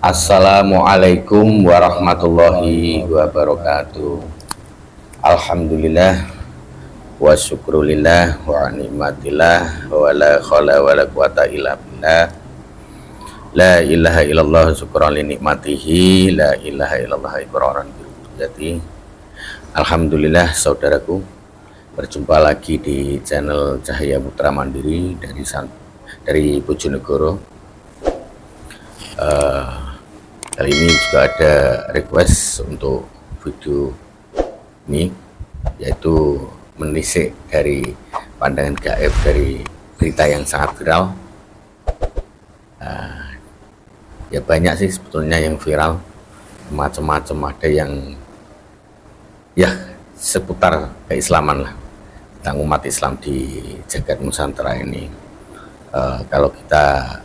Assalamualaikum warahmatullahi wabarakatuh. Alhamdulillah wa syukrulillah wa ni'matillah wa la khala wa la quwata illa billah. La ilaha illallah syukran li nikmatihi, la ilaha illallah iqraran bi rububiyyati. Alhamdulillah saudaraku, berjumpa lagi di channel Cahaya Putra Mandiri dari Bojonegoro. Kali ini juga ada request untuk video ini, yaitu menelisik dari pandangan gaib dari berita yang sangat viral. Ya banyak sih sebetulnya yang viral, macam-macam, ada yang ya seputar keislaman lah, tentang umat Islam di jagat Nusantara ini. Kalau kita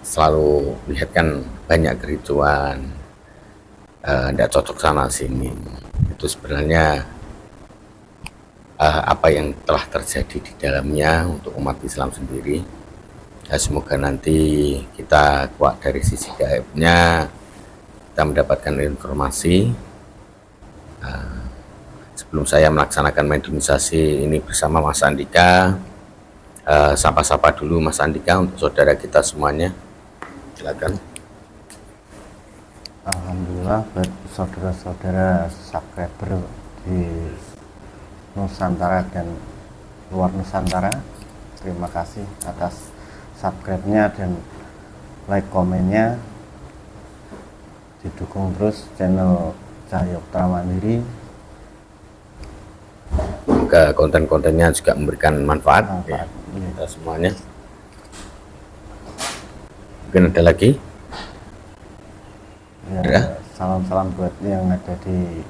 selalu lihat kan banyak kericuan, tidak cocok sana sini. Itu sebenarnya apa yang telah terjadi di dalamnya untuk umat Islam sendiri. Ya, semoga nanti kita kuat dari sisi gaibnya, kita mendapatkan informasi. Sebelum saya melaksanakan mediumisasi ini bersama Mas Andika, sapa-sapa dulu Mas Andika untuk saudara kita semuanya. Silakan. Alhamdulillah buat saudara-saudara subscriber di Nusantara dan luar Nusantara, terima kasih atas subscribe-nya dan like komennya. Didukung terus channel Cahaya Putra Mandiri. Semoga konten-kontennya juga memberikan manfaat ya, kita semuanya. Mungkin ada lagi ya, salam-salam buat yang ada di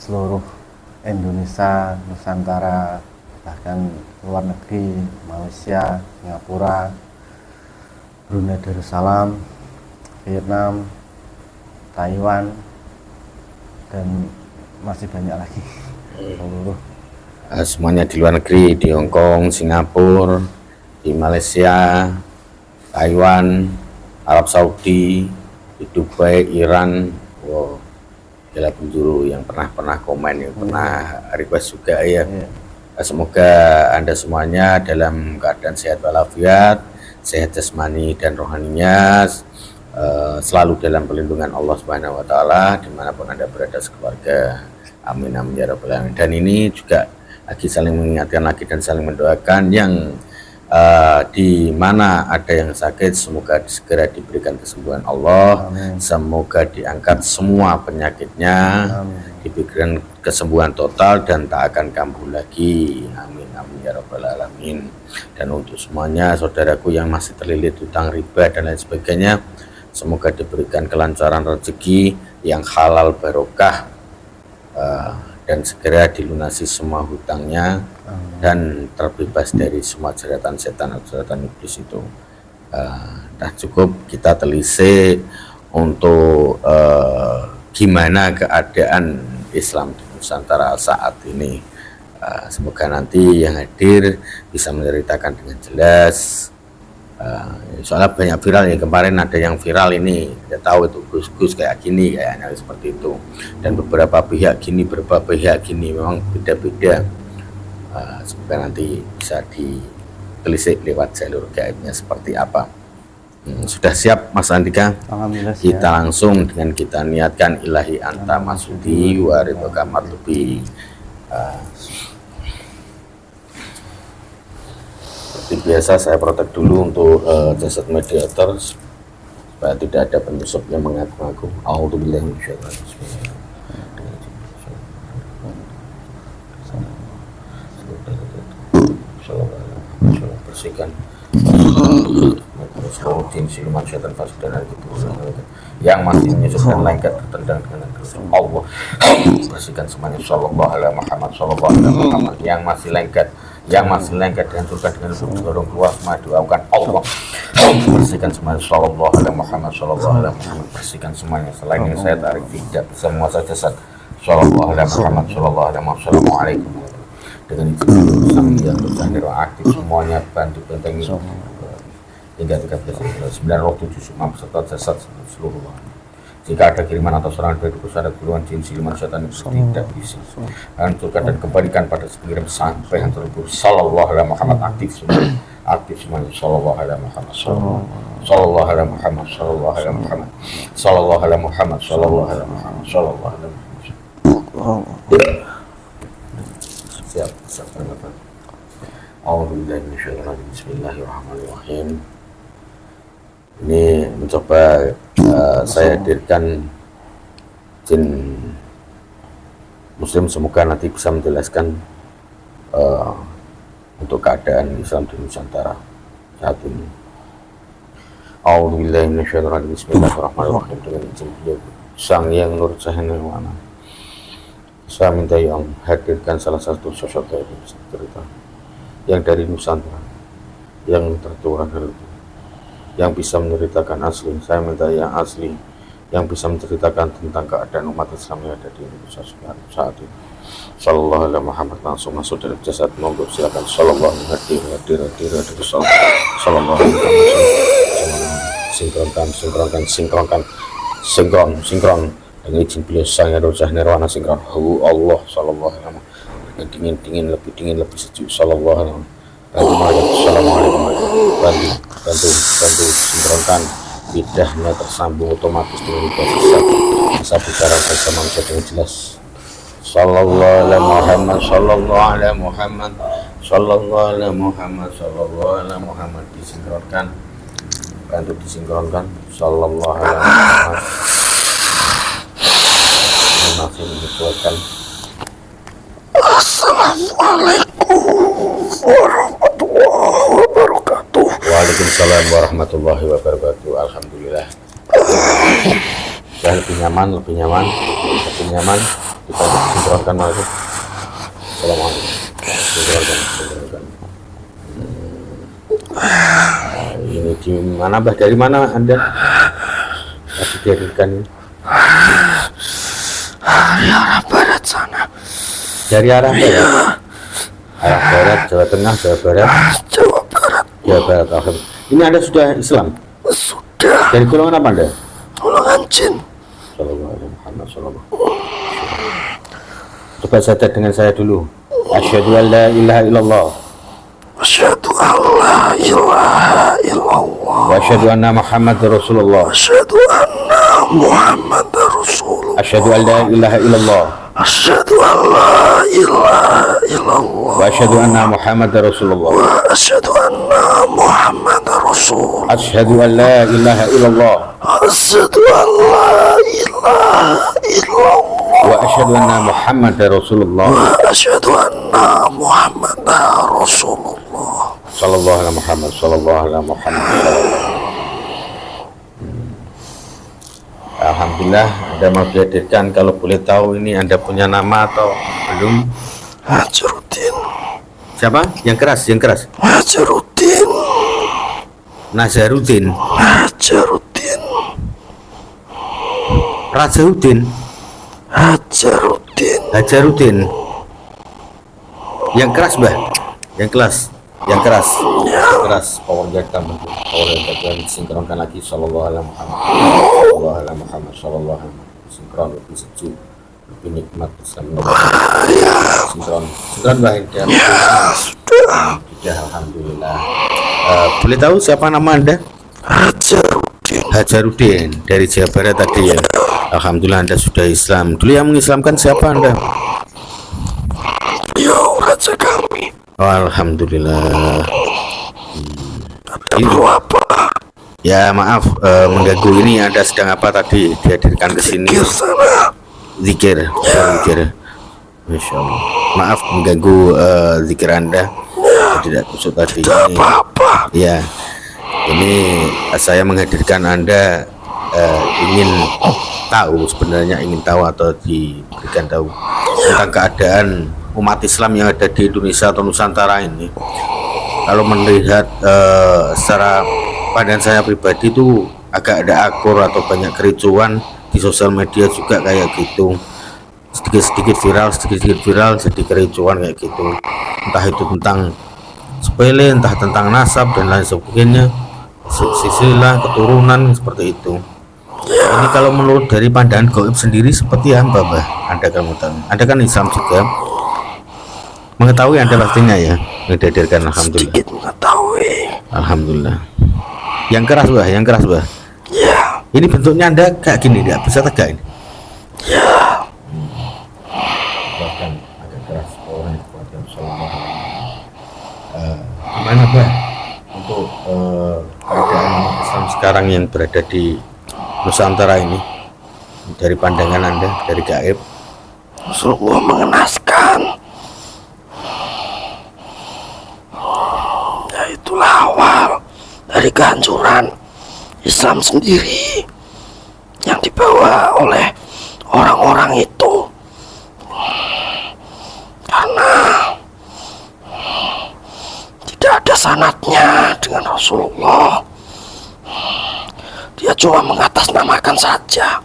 seluruh Indonesia, Nusantara, bahkan luar negeri, Malaysia, Singapura, Brunei Darussalam, Vietnam, Taiwan, dan masih banyak lagi seluruh semuanya di luar negeri, di Hong Kong, Singapura, di Malaysia, Taiwan, Arab Saudi, di Dubai, Iran. Wow, segala penjuru yang pernah komen, yang pernah request juga ya. Semoga Anda semuanya dalam keadaan sehat walafiat, sehat jasmani dan rohaninya, selalu dalam perlindungan Allah Subhanahu wa Ta'ala dimanapun Anda berada sekeluarga. Amin amin ya rabbal alamin. Dan ini juga lagi saling mengingatkan lagi dan saling mendoakan yang di mana ada yang sakit, semoga segera diberikan kesembuhan Allah. Amin. Semoga diangkat semua penyakitnya. Amin. Diberikan kesembuhan total dan tak akan kambuh lagi. Amin amin ya rabbal alamin. Dan untuk semuanya saudaraku yang masih terlilit hutang riba dan lain sebagainya, semoga diberikan kelancaran rezeki yang halal barokah, dan segera dilunasi semua hutangnya. Amin. Dan terbebas dari semua jeratan setan atau jeratan iblis itu. Nah cukup kita telisik untuk gimana keadaan Islam di Nusantara saat ini. Semoga nanti yang hadir bisa menceritakan dengan jelas. Soalnya banyak viral ya, kemarin ada yang viral ini, tidak tahu itu Gus kayak gini, kayaknya seperti itu, dan beberapa pihak gini, beberapa pihak gini, memang beda-beda. Semoga nanti bisa ditelisik lewat jalur gaibnya seperti apa. Sudah siap Mas Andika? Alhamdulillah siap. Kita langsung dengan kita niatkan ilahi anta masudi wa ridhoka matlubi. Seperti biasa saya protek dulu untuk jasad mediator supaya tidak ada penyusup yang mengaku-ngaku. A'udzubillahi minasyaitonir rajim. Bersihkan siluman syaitan fasik dan yang masih menyusupkan lengket tertendang dengan Allah. Bersihkan semuanya. Sallallahu alaihi Muhammad, sallallahu alaihi Muhammad. Yang masih lengket dihancurkan dengan dorong keluar, semua doakan Allah. Bersihkan semuanya. Sallallahu alaihi Muhammad, sallallahu alaihi Muhammad. Bersihkan semuanya. Selain yang saya tarik tidak bisa menguasai jasad. Sallallahu alaihi Muhammad, sallallahu alaihi Muhammad. Assalamualaikum. Dengan izin sang yang bersahir aktif semuanya bantu bentengi hingga 13 9 roh 7 sukma beserta jasad seluruh ruangan. Jika ada kiriman atau serangan dari pusat golongan jin siluman setan itu tidak bisa hancurkan dan kembalikan pada pengirim sampai yang terlebur. Sallallahu alaihi Muhammad aktif semuanya sallallahu alaihi Muhammad sallallahu alaihi Muhammad sallallahu alaihi Muhammad sallallahu alaihi Muhammad sallallahu alaihi Muhammad sallallahu alaihi Muhammad. Siap. Bismillahirrahmanirrahim. Ini mencoba saya hadirkan jin muslim, semoga nanti bisa menjelaskan untuk keadaan Islam di Nusantara saat ini. A'udzubillahi minasyaitonir rajim. Bismillahirrahmanirrahim. Dengan izin beliau Sang Yang Nur Cahaya, saya minta yang hadirkan salah satu sosok dari cerita yang dari Nusantara yang terturah itu, yang bisa menceritakan asli. Saya minta yang asli, yang bisa menceritakan tentang keadaan umat Islam yang ada di Indonesia saat ini. Sallallahu alaihi Muhammad, langsung masuk dalam jasad, monggo silakan. Sallallahu alaihi Sallallahu alaihi sinkron dengan izin beliau Sang Yang Roja Nirwana, sinkron Allah sallallahu alaihi wasallam, dingin lebih sejuk. Sallallahu alaihi wasallam. Bantu sinkronkan lidahnya tersambung otomatis dengan lidah bisa bicara bersama manusia dengan jelas. Sallallahu alaihi Muhammad sallallahu alaihi Muhammad sallallahu alaihi Muhammad sallallahu alaihi Muhammad, disinkronkan, bantu disinkronkan. Sallallahu alaihi Muhammad masih menyesuaikan. Assalamualaikum warahmatullahi wabarakatuh. Waalaikumsalam warahmatullahi wabarakatuh. Alhamdulillah. Ya, lebih nyaman kita sinkronkan lagi. Assalamualaikum. Sinkronkan. Ini di mana, Mbah? Dari mana Anda? Tadi dihadirkan ini. Dari arah barat sana. Dari arah barat? Arah barat, Jawa Tengah, Jawa Barat? Jawa Barat. Jawa Barat, alhamdulillah. Ini Anda sudah Islam? Sudah. Dari golongan apa Anda? Golongan jin. Sallallahu alaihi Muhammad sallallahu. Coba catat dengan saya dulu. Asyhadu an la ilaha illallah. Asyhadu an la ilaha illallah. Wa asyhadu anna Muhammadar Rasulullah. Asyhadu anna Muhammadar Rasulullah. Asyhadu an la ilaha illallah. Asyhadu an la ilaha illallah. Wa asyhadu anna Muhammadar Rasulullah. Wa asyhadu anna Muhammadar Rasul. Asyhadu an la ilaha illallah. Asyhadu an la ilaha illallah. Wa asyhadu anna Muhammadar Rasulullah. Wa asyhadu anna Muhammadar Rasulullah. Sallallahu alaihi Muhammad sallallahu alaihi Muhammad. Alhamdulillah, Anda mau dihadirkan. Kalau boleh tahu ini Anda punya nama atau belum? Hajaruddin. Siapa? Yang keras. Hajaruddin. Nazaruddin. Hajaruddin. Rajahuddin. Hajaruddin. Yang keras, Mbah. Yang keras. Power yang sinkronkan lagi. Sallallahu alaihi Muhammad sallallahu alaihi sinkron, lebih sejuk, lebih nikmat, bisa sinkron Mbah. Sudah, alhamdulillah. Boleh tahu siapa nama Anda? Hajaruddin dari Jawa Barat tadi ya. Alhamdulillah Anda sudah Islam. Dulu yang mengislamkan siapa Anda? Raja kami. Alhamdulillah. Ini apa? Ya maaf mengganggu. Ini Anda sedang apa tadi dihadirkan ke sini? Zikir. Masya Allah. Maaf mengganggu zikir Anda. Tidak kusuk tadi. Ya. Ini saya menghadirkan Anda ingin tahu atau diberikan tahu tentang keadaan umat Islam yang ada di Indonesia atau Nusantara ini. Kalau melihat secara pandangan saya pribadi itu agak ada akur atau banyak kericuan di sosial media juga kayak gitu, sedikit viral jadi kericuan kayak gitu, entah itu tentang sepele, entah tentang nasab dan lain sebagainya. silsilah keturunan seperti itu. Ini kalau menurut dari pandangan gaib sendiri seperti apa, Mbah? Anda kan mengetahui. Anda kan Islam juga. Mengetahui Anda pastinya ya. Mendedarkan alhamdulillah. Sedikit mengetahui. Alhamdulillah. Yang keras, Mbah, yang keras, Mbah. Ya, Ini bentuknya Anda kayak gini, enggak bisa tegak ini. ya. Bahkan agak keras orang kuat yang sallallahu gimana, Mbah? Untuk keadaan umat Islam sekarang yang berada di Nusantara ini dari pandangan Anda dari gaib. Rasulullah mengenaskan. Ya, itulah awal dari kehancuran Islam sendiri yang dibawa oleh orang-orang itu, karena tidak ada sanadnya dengan Rasulullah. Dia cuma mengatasnamakan saja.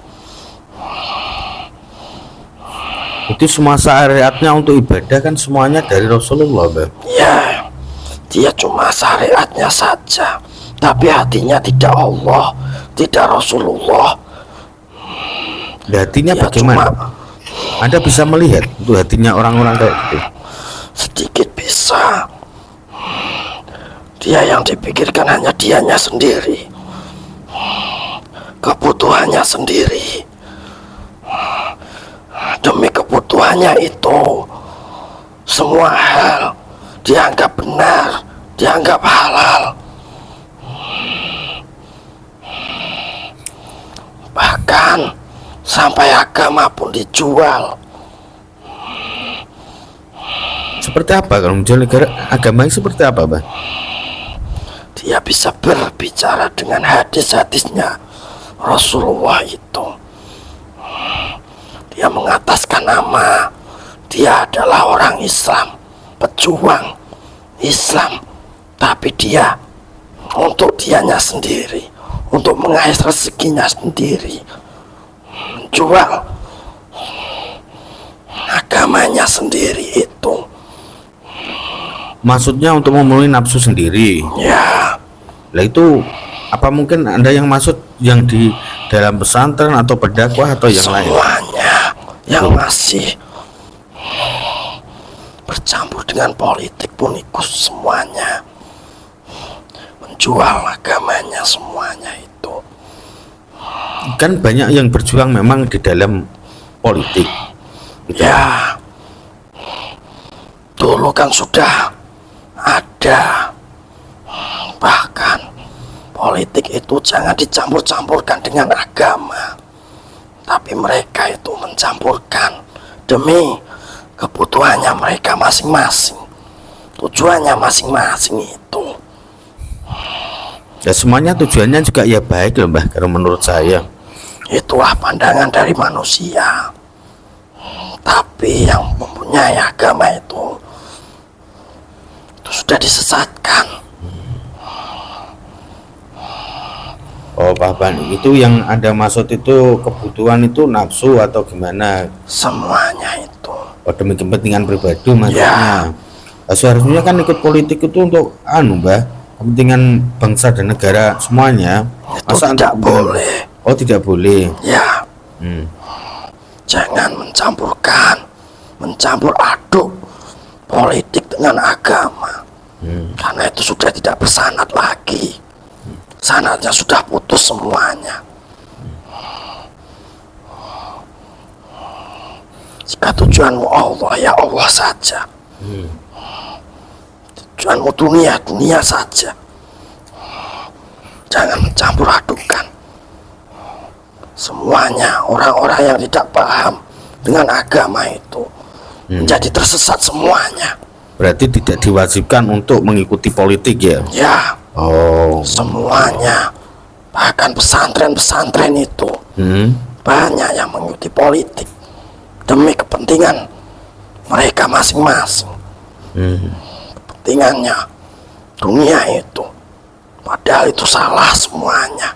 Itu semua syariatnya untuk ibadah kan semuanya dari Rasulullah, Mbah. Ya, dia cuma syariatnya saja, tapi hatinya tidak Allah, tidak Rasulullah. Hatinya Dia bagaimana? cuma Anda bisa melihat itu hatinya orang-orang kayak gitu. sedikit bisa. Dia yang dipikirkan hanya dianya sendiri, kebutuhannya sendiri. Demi kebutuhannya itu, semua hal dianggap benar, dianggap halal. Bahkan sampai agama pun dijual. Seperti apa kalau menjual negara agama ini seperti apa, Mbah? Dia bisa berbicara dengan hadis-hadisnya Rasulullah itu. Dia mengataskan nama. Dia adalah orang Islam, pejuang Islam. Tapi dia untuk dianya sendiri, untuk mengais rezekinya sendiri, menjual agamanya sendiri itu. Maksudnya untuk memenuhi nafsu sendiri. Ya, Lah itu apa mungkin Anda yang maksud yang di dalam pesantren atau berdakwah atau yang lain? semuanya yang masih bercampur dengan politik pun ikut semuanya, menjual agamanya semuanya itu. Kan banyak yang berjuang memang di dalam politik. Gitu. Ya, dulu kan sudah ada. Bahkan politik itu jangan dicampur-campurkan dengan agama, tapi mereka itu mencampurkan demi kebutuhannya mereka masing-masing, tujuannya masing-masing itu. Ya semuanya tujuannya juga ya baik loh, Mbah, kalau menurut saya. Itulah pandangan dari manusia. Tapi yang mempunyai agama itu sudah disesatkan. Oh, Pak, itu yang Anda maksud itu kebutuhan itu nafsu atau gimana? Semuanya itu. Oh, demi kepentingan pribadi maksudnya. Ya. Nah, seharusnya kan ikut politik itu untuk Mbah, kepentingan bangsa dan negara semuanya. Itu tidak boleh. Oh, tidak boleh. Ya, Hmm. jangan mencampur aduk politik dengan agama. Karena itu sudah tidak bersanad lagi. Sanadnya sudah putus semuanya. Jika tujuanmu Allah, ya Allah saja. Tujuanmu dunia, dunia saja. Jangan mencampur adukan. Semuanya orang-orang yang tidak paham dengan agama itu menjadi tersesat semuanya. Berarti tidak diwajibkan untuk mengikuti politik ya? Ya, Oh. semuanya. Bahkan pesantren-pesantren itu banyak yang mengikuti politik demi kepentingan mereka masing-masing. Kepentingannya dunia itu. Padahal itu salah semuanya.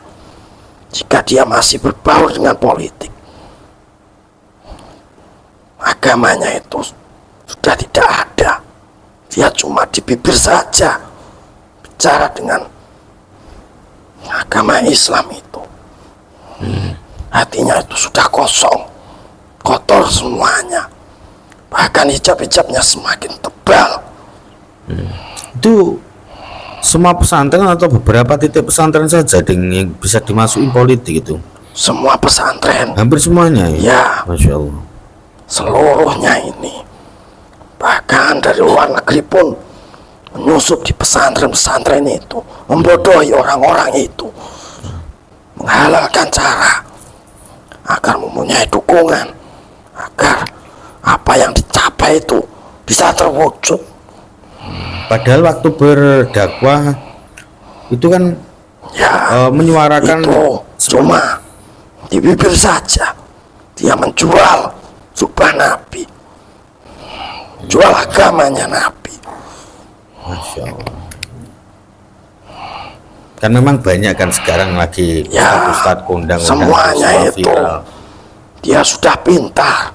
Jika dia masih berbaur dengan politik, agamanya itu sudah tidak ada. Dia cuma di bibir saja bicara dengan agama Islam itu. Hatinya itu sudah kosong, kotor semuanya. Bahkan hijab-hijabnya semakin tebal. Itu semua pesantren atau beberapa titik pesantren saja yang bisa dimasuki politik itu? Semua pesantren, Hampir semuanya ya, Masya Allah. seluruhnya ini. Bahkan dari luar negeri pun menyusup di pesantren-pesantren itu, membodohi orang-orang itu, menghalalkan cara agar mempunyai dukungan, agar apa yang dicapai itu bisa terwujud. Padahal waktu berdakwah itu kan Ya, menyuarakan itu cuma di bibir saja. Dia menjual jubah Nabi, jual agamanya Nabi. Masya Allah. Kan memang banyak kan sekarang lagi Ya, Ustadz kondang semuanya itu dia sudah pintar,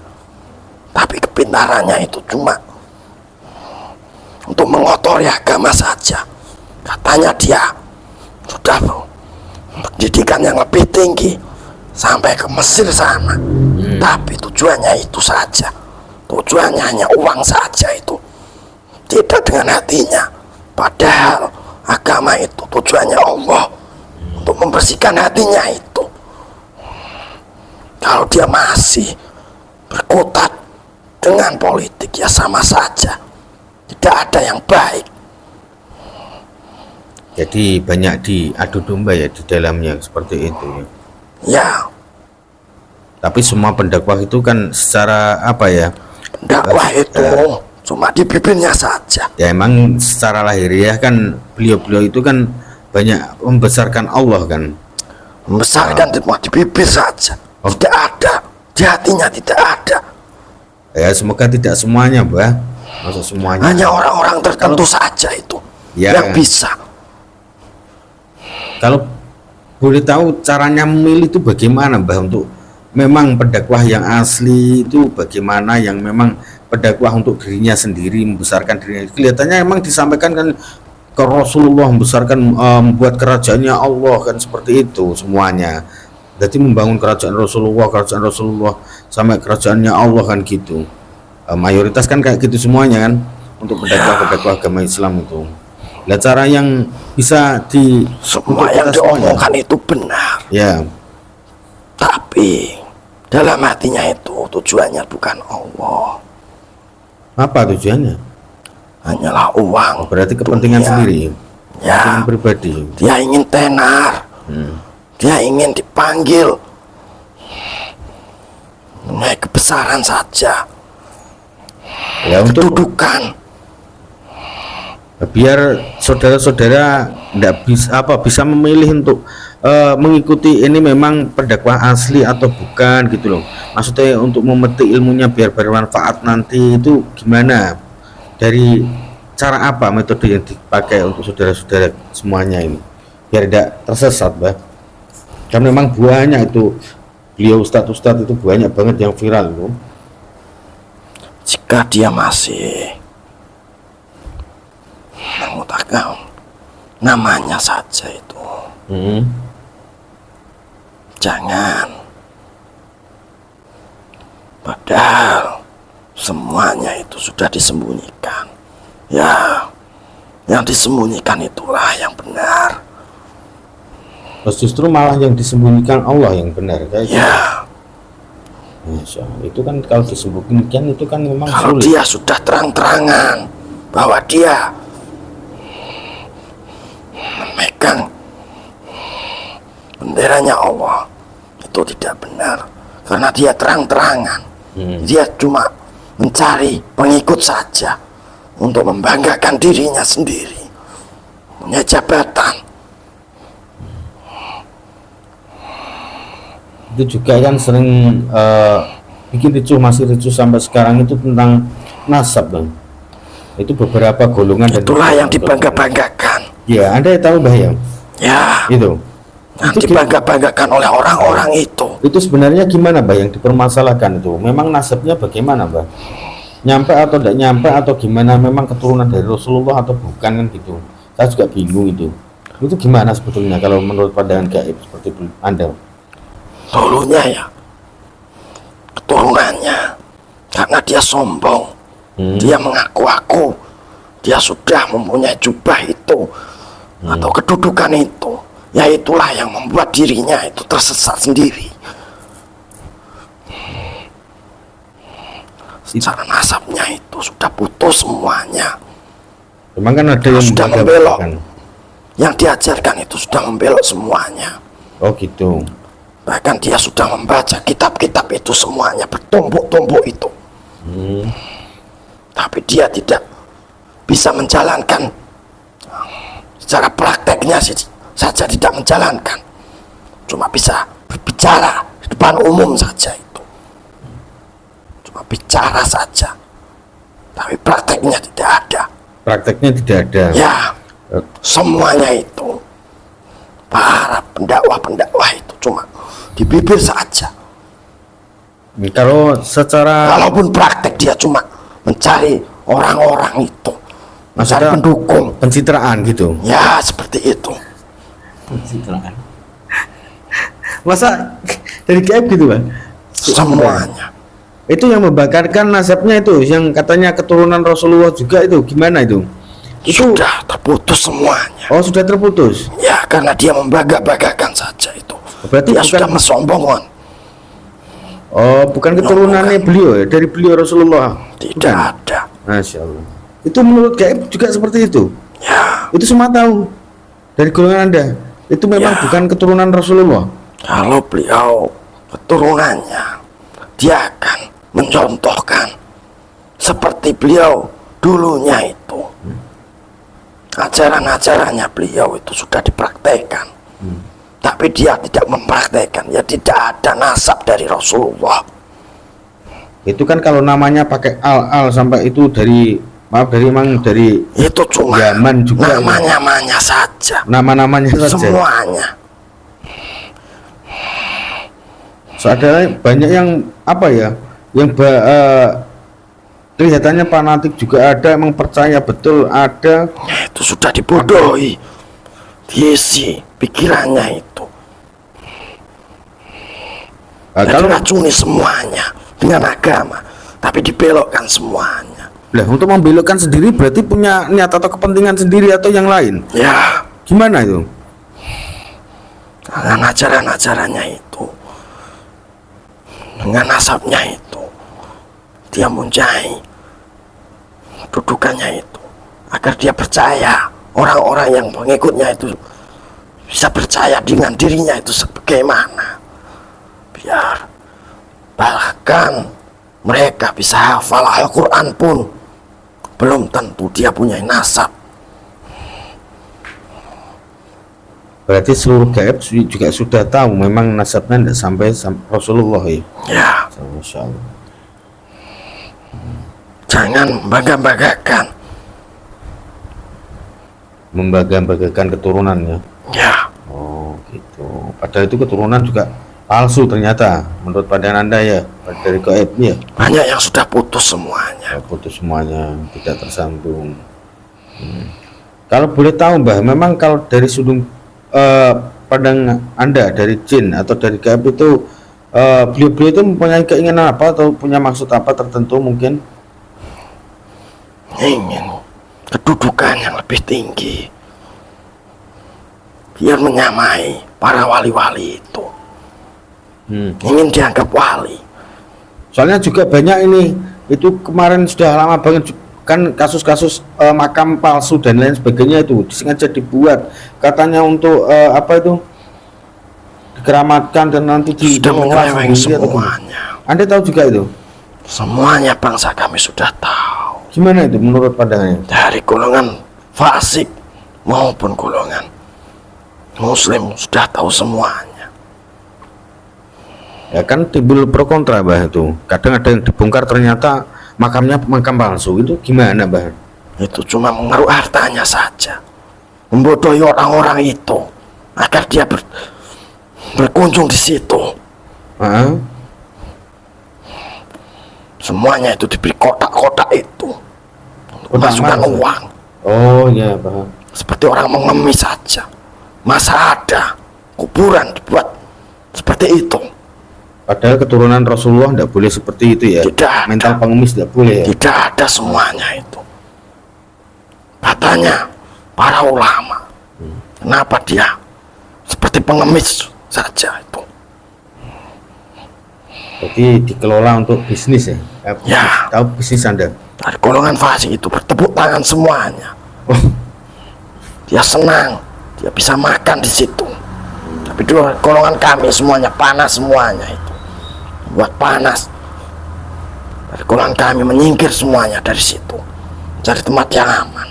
tapi kepintarannya itu cuma untuk mengotori agama saja. Katanya dia sudah pendidikan yang lebih tinggi sampai ke Mesir sana, tapi tujuannya itu saja. Tujuannya hanya uang saja itu, tidak dengan hatinya. Padahal agama itu tujuannya Allah untuk membersihkan hatinya itu. Kalau dia masih berkutat dengan politik, ya sama saja, tidak ada yang baik. Jadi banyak diadu domba ya di dalamnya seperti itu ya. Ya, Tapi semua pendakwah itu kan secara apa ya? dakwah itu cuma di bibirnya saja. Ya emang secara lahiriah kan beliau-beliau itu kan banyak membesarkan Allah kan. Membesarkan cuma di bibir saja, tidak ada di hatinya, tidak ada. Ya semoga tidak semuanya, Mbah. Masa semuanya. Hanya orang-orang tertentu saja itu Ya. yang bisa. Kalau boleh tahu caranya memilih itu bagaimana, Mbah, untuk memang pendakwah yang asli itu bagaimana, yang memang pendakwah untuk dirinya sendiri, membesarkan dirinya. Kelihatannya emang disampaikan kan ke Rasulullah, membesarkan, membuat kerajaannya Allah kan seperti itu semuanya. Jadi membangun kerajaan Rasulullah sampai kerajaannya Allah kan gitu. Mayoritas kan kayak gitu semuanya kan untuk pendakwah agama Islam itu. Nah, cara yang bisa Semua untuk yang kita semuanya. diomongkan itu benar, Ya, tapi dalam hatinya itu tujuannya bukan Allah, apa tujuannya? hanyalah uang. Berarti kepentingan dunia. sendiri, Ya, kepentingan pribadi. dia ingin tenar, dia ingin dipanggil, naik kebesaran saja, Ya untuk kedudukan. biar saudara-saudara tidak bisa memilih untuk mengikuti ini memang pendakwah asli atau bukan gitu loh. Maksudnya untuk memetik ilmunya biar bermanfaat nanti itu gimana? Dari cara apa metode yang dipakai untuk saudara-saudara semuanya ini biar tidak tersesat, Mbak? Kan memang banyak itu beliau ustadz-ustadz itu banyak banget yang viral loh. Jika dia masih mengutarakan namanya saja itu, jangan. Padahal semuanya itu sudah disembunyikan. Ya, yang disembunyikan itulah yang benar. Terus justru malah yang disembunyikan Allah yang benar kayak gitu. Ya, Masya Allah. Itu kan kalau disembunyikan itu kan memang kalau sulit. dia sudah terang-terangan bahwa dia memegang benderanya Allah, itu tidak benar. Karena dia terang-terangan, dia cuma mencari pengikut saja untuk membanggakan dirinya sendiri, punya jabatan. Itu juga kan sering bikin masih ricuh sampai sekarang itu tentang nasab, Bang. Itu beberapa golongan dan Itulah yang dibangga-banggakan. ya, Anda tahu, Mbah, ya Ya, itu yang dibangga-banggakan oleh orang-orang itu. itu sebenarnya gimana, Mbah, yang dipermasalahkan itu memang nasabnya bagaimana, Mbah? Nyampe atau tidak nyampe atau gimana, memang keturunan dari Rasulullah atau bukan kan gitu. Saya juga bingung itu. Itu gimana sebetulnya kalau menurut pandangan gaib seperti Anda? Dulunya ya, keturunannya, karena dia sombong, dia mengaku-aku, dia sudah mempunyai jubah itu, atau kedudukan itu, ya itulah yang membuat dirinya itu tersesat sendiri. Secara nasabnya itu sudah putus semuanya. Memang kan ada yang Sudah membelok. membanggakan. Yang diajarkan itu sudah membelok semuanya. Oh gitu. Bahkan dia sudah membaca kitab-kitab itu semuanya, bertumpuk-tumpuk itu. Tapi dia tidak bisa menjalankan. Secara prakteknya saja tidak menjalankan. Cuma bisa berbicara di depan umum saja itu. Cuma bicara saja. Tapi prakteknya tidak ada. Prakteknya tidak ada. Ya, semuanya itu para pendakwah-pendakwah itu cuma di bibir saja. Kalau secara Walaupun praktek dia cuma mencari orang-orang itu, mencari Maksudnya pendukung. pencitraan gitu. Ya, seperti itu. Pencitraan. Masa dari gaib gitu, Bang? Semuanya. Itu yang membanggakan nasabnya itu, yang katanya keturunan Rasulullah juga itu gimana itu? Itu Sudah terputus semuanya. oh sudah terputus. Ya, karena dia membangga-banggakan saja itu. Berarti Dia bukan- sudah mensombongkan. Oh, bukan keturunannya beliau ya, dari beliau Rasulullah. Tidak ada. Masya Allah. Itu menurut gaib juga seperti itu. Ya, Itu semua tahu dari golongan Anda. Itu memang Ya. bukan keturunan Rasulullah. kalau beliau keturunannya, dia akan mencontohkan seperti beliau dulunya itu. Ajaran-ajarannya beliau itu sudah dipraktekkan. Tapi dia tidak mempraktekkan, ya tidak ada nasab dari Rasulullah. Itu kan kalau namanya pakai al sampai itu dari maaf dari memang dari Itu cuma Yaman juga ya. namanya saja. nama-namanya saja. Semuanya. Soalnya banyak yang apa ya, yang kelihatannya fanatik juga ada, emang percaya betul ada. Itu sudah dibodohi, diisi pikirannya itu. Dan Kalau diracuni semuanya dengan agama, tapi dibelokkan semuanya. lah untuk membelokkan sendiri berarti punya niat atau kepentingan sendiri atau yang lain. Ya, Gimana itu? dengan ajaran-ajarannya itu, dengan nasabnya itu, dia mencari kedudukannya itu, agar dia percaya, orang-orang yang pengikutnya itu bisa percaya dengan dirinya itu sebagaimana. Biar bahkan mereka bisa hafal Al-Quran pun belum tentu dia punya nasab. Berarti seluruh gaib juga sudah tahu memang nasabnya tidak sampai Rasulullah ya. Ya, Masya Allah. jangan bangga-banggakan. Membanggakan keturunannya. Ya, Oh gitu. Padahal itu keturunan juga palsu ternyata menurut pandangan Anda ya, dari gaib ya. banyak yang sudah putus semuanya. Putus semuanya, tidak tersambung. Kalau boleh tahu Mbah, memang kalau dari sudut pandang Anda dari jin atau dari gaib itu beliau-beliau itu mempunyai keinginan apa atau punya maksud apa tertentu mungkin? Ingin kedudukan yang lebih tinggi, biar menyamai para wali-wali itu. Ingin dianggap wali. Soalnya juga banyak ini, itu kemarin sudah lama banget kan kasus-kasus makam palsu dan lain sebagainya itu sengaja dibuat katanya untuk apa itu dikeramatkan dan nanti Sudah diolah menyeleweng sendiri atau gimana? semuanya. Anda tahu juga itu? Semuanya bangsa kami sudah tahu. Gimana itu menurut pandangannya? Dari golongan fasik maupun golongan muslim sudah tahu semuanya. Ya kan timbul pro kontra Mbah itu. Kadang ada yang dibongkar ternyata makamnya makam palsu. Itu gimana Mbah? Itu cuma mengeruk hartanya saja, membodohi orang-orang itu agar dia berkunjung di situ. Heeh. Semuanya itu diberi kotak-kotak itu untuk Kotak masukkan mana? uang, Oh ya paham. seperti orang mengemis saja. Masa ada kuburan dibuat seperti itu? Padahal keturunan Rasulullah tidak boleh seperti itu ya. Tidak ada. Mental pengemis tidak boleh ya. Tidak ada semuanya itu. Katanya para ulama, kenapa dia seperti pengemis saja itu? Jadi dikelola untuk bisnis ya. Ya. Tahu bisnis Anda? Dari golongan fasik itu bertepuk tangan semuanya. Oh, Dia senang, dia bisa makan di situ. Tapi dua golongan kami semuanya panas semuanya itu. Buat panas. Dari golongan kami menyingkir semuanya dari situ. Cari tempat yang aman.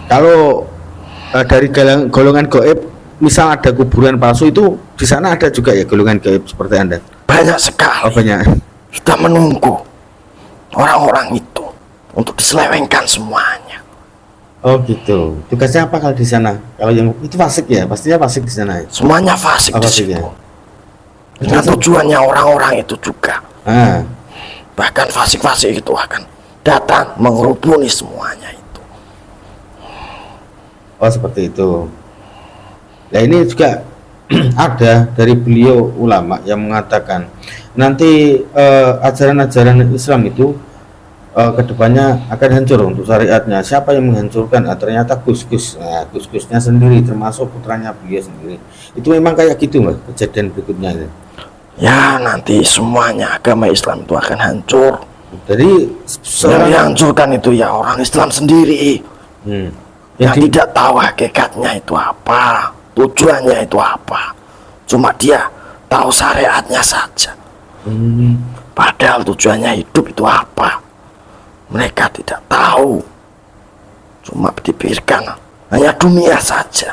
Kalau dari golongan gaib, misal ada kuburan palsu itu di sana ada juga ya golongan gaib seperti Anda? Banyak sekali. Oh banyak. Sudah menunggu orang-orang itu untuk diselewengkan semuanya. Oh gitu. Tugasnya apa kalau di sana? Kalau yang itu fasik ya, pastinya fasik di sana. Ya? Semuanya fasik Oh, di fasik situ. ya? Dengan tujuannya orang-orang itu juga. Ah, Bahkan fasik-fasik itu akan datang mengerubuni semuanya itu. oh seperti itu. Nah ini juga ada dari beliau ulama yang mengatakan nanti ajaran-ajaran Islam itu kedepannya akan hancur untuk syariatnya. Siapa yang menghancurkan? Ternyata Gus-Gus. Nah, Gus-Gusnya sendiri termasuk putranya beliau sendiri. Itu memang kayak gitu mas kejadian berikutnya itu. Ya nanti semuanya agama Islam itu akan hancur. Jadi Yang seorang dihancurkan itu ya orang Islam sendiri. Yang Jadi tidak tahu hakikatnya itu apa, tujuannya itu apa. Cuma dia tahu syariatnya saja. Padahal tujuannya hidup itu apa, mereka tidak tahu. Cuma dipikirkan hanya dunia saja.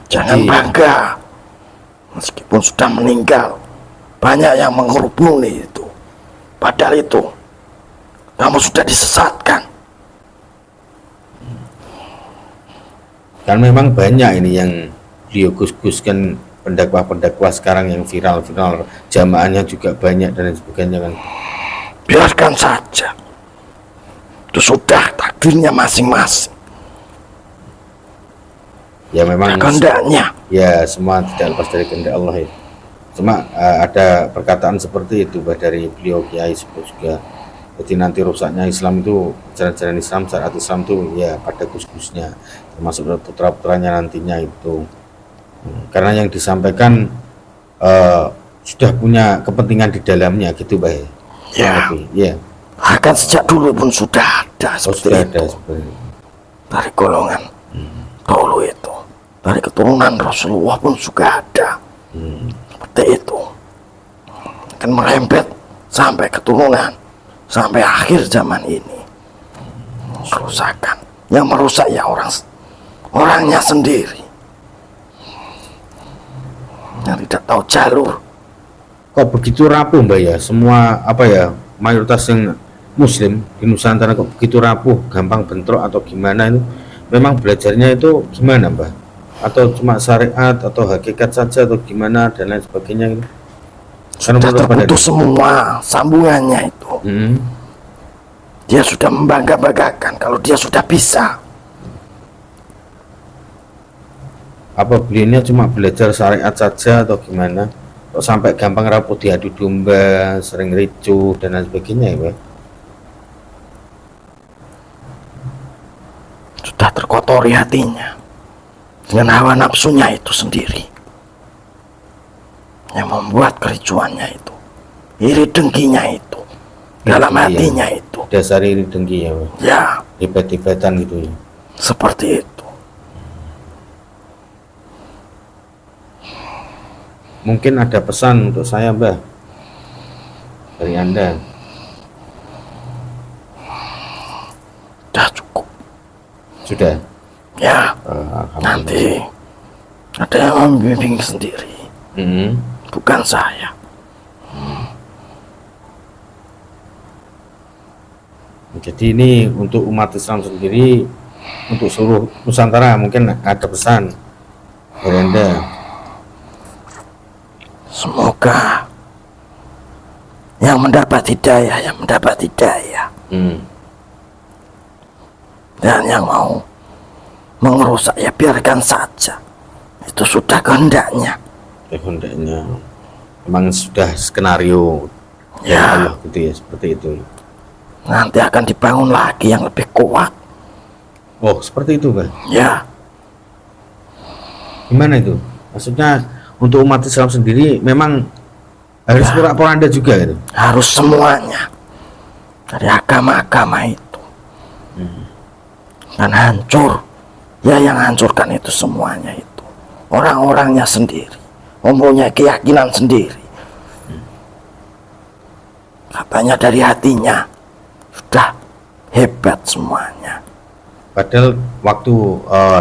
Jangan Jadi- bangga. Meskipun sudah meninggal, banyak yang menghubungi itu. Padahal itu kamu sudah disesatkan. kan memang banyak ini yang beliau gus-guskan pendakwah-pendakwah sekarang yang viral-viral, jamaahnya juga banyak dan lain sebagainya kan. Biarkan saja. Itu sudah takdirnya masing-masing. Ya memang Kehendaknya. ya semua tidak lepas dari kehendak Allah ya. Cuma ada perkataan seperti itu dari beliau Kiai juga. Jadi nanti rusaknya Islam itu, ajaran-ajaran Islam, syariat Islam itu ya pada gus-gusnya, termasuk putra-putranya nantinya itu. Karena yang disampaikan sudah punya kepentingan di dalamnya gitu baik. Ya. Ya. Bahkan sejak dulu pun sudah ada Oh, seperti sudah itu. ada sebenarnya. Dari golongan dulu itu. Dari keturunan Rasulullah pun juga ada. Seperti itu. Akan merembet sampai keturunan. Sampai akhir zaman ini. Kerusakan. Yang merusak ya orangnya sendiri. Yang tidak tahu jalur. Kok begitu rapuh mbak ya, semua apa ya, mayoritas yang muslim di Nusantara kok begitu rapuh, gampang bentrok atau gimana itu? Memang belajarnya itu gimana mbak? Atau cuma syariat atau hakikat saja atau gimana dan lain sebagainya gitu? Sudah terputus semua sambungannya itu. Dia sudah membangga-banggakan kalau dia sudah bisa. Apa beliaunya cuma belajar syariat saja atau gimana? Kok sampai gampang rapuh, diadu domba, sering ricuh dan lain sebagainya ya mbak? Sudah terkotori hatinya dengan hawa nafsunya itu sendiri yang membuat kericuannya itu, iri dengkinya itu dalam Iya. hatinya itu. Dasar iri dengki ya mbak? Ya Hebat-hebatan gitu ya. seperti itu. Mungkin ada pesan untuk saya mbak dari anda. Sudah cukup Sudah. ya. Alhamdulillah. Nanti ada yang membimbing sendiri, bukan saya. Jadi ini untuk umat Islam sendiri, untuk seluruh Nusantara mungkin ada pesan dari anda. Semoga yang mendapat hidayah, yang mendapat hidayah, dan yang mau mengerusak, ya biarkan saja. Itu sudah kehendaknya. Kehendaknya memang sudah skenario dari Ya. Allah gitu ya, seperti itu. Nanti akan dibangun lagi yang lebih kuat. Oh, seperti itu kan? Ya, Gimana itu? Maksudnya untuk umat Islam sendiri memang harus porak-poranda juga gitu. harus semuanya dari agama-agama itu. Dan hancur. Ya, yang hancurkan itu semuanya itu orang-orangnya sendiri, mempunyai keyakinan sendiri. Katanya dari hatinya sudah hebat semuanya. Padahal waktu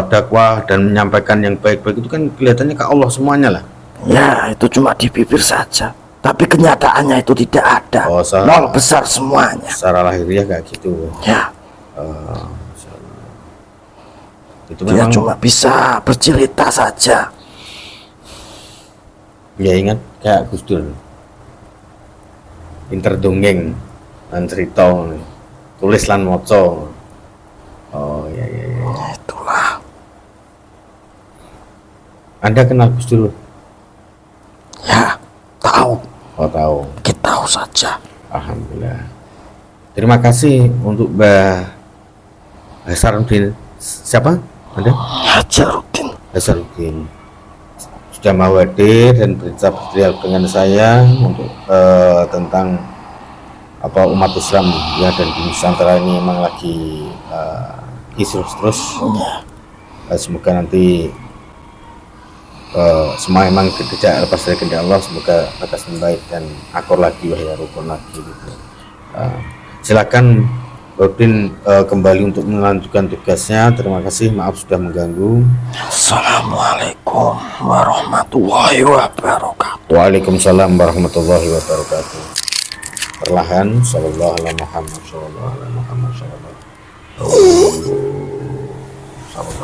dakwah dan menyampaikan yang baik-baik itu kan kelihatannya ke Allah semuanya lah. Ya, itu cuma di bibir saja, tapi kenyataannya itu tidak ada. Oh, Nol besar semuanya. Secara lahiriah kayak gitu. Ya, Itu dia memang cuma bisa bercerita saja. ya ingat kayak Gus Dur. Pinter dongeng lan cerita tulis lan moco. Oh ya. Ya, itulah. Anda kenal Gus Dur? Ya, tahu. Oh tahu. Kita tahu saja. Alhamdulillah. Terima kasih untuk Mbah Hasanuddin. Siapa? Anda? Hajaruddin. Hasanuddin sudah mau hadir dan bercerita dengan saya untuk tentang apa umat Islam ya, dan di Nusantara ini memang lagi kisruh terus. Semoga nanti semua memang tidak lepas dari kehendak Allah, semoga batas membaik dan akur lagi, wahai rukun lagi gitu. Silakan Rodin kembali untuk melanjutkan tugasnya. Terima kasih, maaf sudah mengganggu. Assalamualaikum warahmatullahi wabarakatuh. Waalaikumsalam warahmatullahi wabarakatuh. Perlahan, sallallahu alaihi Muhammad, sallallahu alaihi Muhammad, sallallahu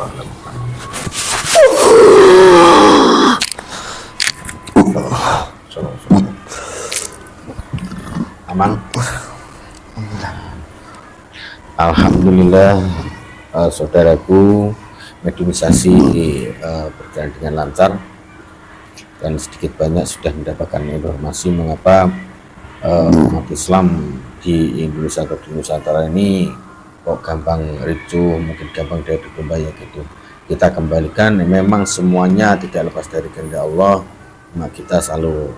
alaihi Muhammad. Aman. Alhamdulillah, saudaraku, mediumisasi berjalan dengan lancar dan sedikit banyak sudah mendapatkan informasi mengapa umat Islam di Indonesia atau di Nusantara ini kok gampang ricuh, mungkin gampang dari domba ya gitu. Kita kembalikan, memang semuanya tidak lepas dari kehendak Allah. Maka kita selalu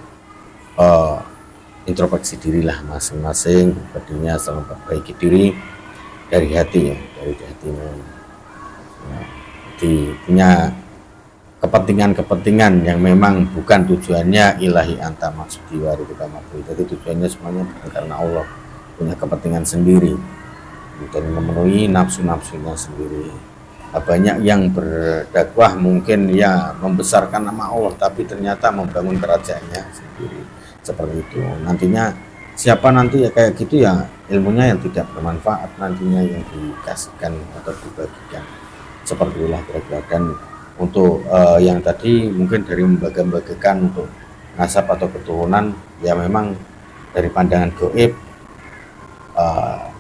introspeksi dirilah masing-masing, badinya selalu perbaiki diri dari hati ya, dari hatinya. Jadi punya kepentingan-kepentingan yang memang bukan tujuannya ilahi anta maksudi wari kita maksudi. Jadi tujuannya semuanya bukan karena Allah, punya kepentingan sendiri dan memenuhi nafsu-nafsunya sendiri. Banyak yang berdakwah mungkin ya membesarkan nama Allah, tapi ternyata membangun kerajaannya sendiri seperti itu. Nantinya siapa nanti ya kayak gitu ya, ilmunya yang tidak bermanfaat nantinya yang dikasihkan atau dibagikan, seperti itulah kira-kira. Dan untuk yang tadi mungkin dari membagi-bagikan untuk nasab atau keturunan, ya memang dari pandangan gaib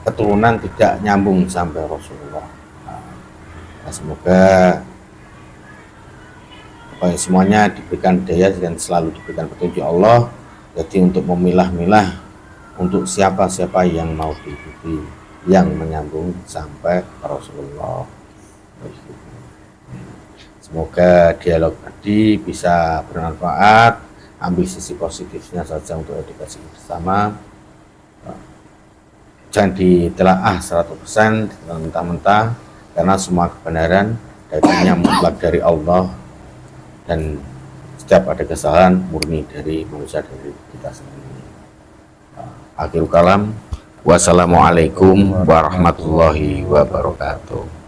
keturunan tidak nyambung sampai Rasulullah. Nah, semoga semuanya diberikan daya dan selalu diberikan petunjuk Allah, jadi untuk memilah-milah untuk siapa-siapa yang mau diikuti, yang menyambung sampai Rasulullah. Semoga dialog tadi bisa bermanfaat, ambil sisi positifnya saja untuk edukasi bersama. Jangan ditelaah 100% mentah-mentah, karena semua kebenaran datangnya mutlak dari Allah, dan setiap ada kesalahan murni dari manusia, dari kita sendiri. Akhirul kalam, wassalamualaikum warahmatullahi wabarakatuh.